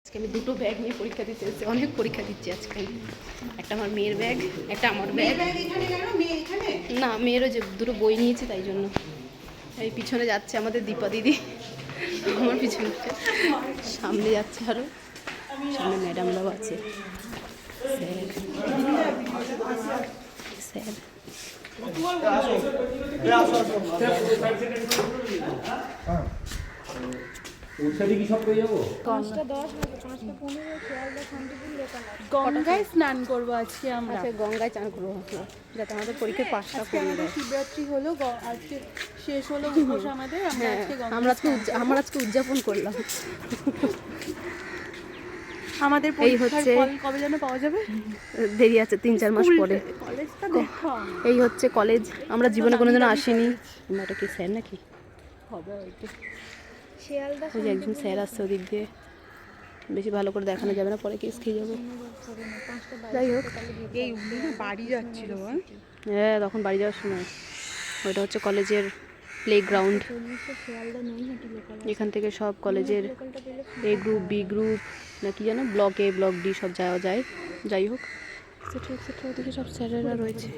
আজকে আমি দুটো ব্যাগ নিয়ে পরীক্ষা দিতে এসেছি, অনেক পরীক্ষা দিচ্ছি আজকে আমি। একটা আমার মেয়ের ব্যাগ, একটা আমার ব্যাগ। না, মেয়েরও যে দুটো বই নিয়েছি তাই জন্য। এই পিছনে যাচ্ছে আমাদের দীপা দিদি, আমার পিছনে সামনে যাচ্ছে আরও, সামনে ম্যাডামরাও আছে। স্যার গঙ্গায় স্নান করবো আজকে আমরা। আচ্ছা, গঙ্গায় চান করবো যাতে আমাদের পরীক্ষার পাশটা আজকে আমাদের শিবরাত্রি হলো, আজকে শেষ হলো উপোস আমাদের। হ্যাঁ, আমরা আজকে উদযাপন করলাম। আমাদের এই হচ্ছে কবে যেন পাওয়া যাবে, দেরি আছে 3-4 মাস পরে। কলেজটা দেখো। এই হচ্ছে কলেজ, আমরা জীবনে কোনোদিনও আসিনি। এটা কি স্যার নাকি হবে হয়তো। ওই যে একজন স্যার আসছে ওদিক দিয়ে, বেশি ভালো করে দেখানো যাবে না, পরে কেস খেয়ে যাবো। যাই হোক, এই বাড়ি যাচ্ছিল। হ্যাঁ তখন বাড়ি যাওয়ার সময়। ওইটা হচ্ছে কলেজের প্লেগ্রাউন্ড। এখান থেকে সব কলেজের এ গ্রুপ, বি গ্রুপ, না কি জানো, ব্লক এ, ব্লক ডি সব যাওয়া যায়। যাই হোক, এক্সেট্রা এক্সেট্রা, ওদিকে সব স্যারেরা রয়েছে।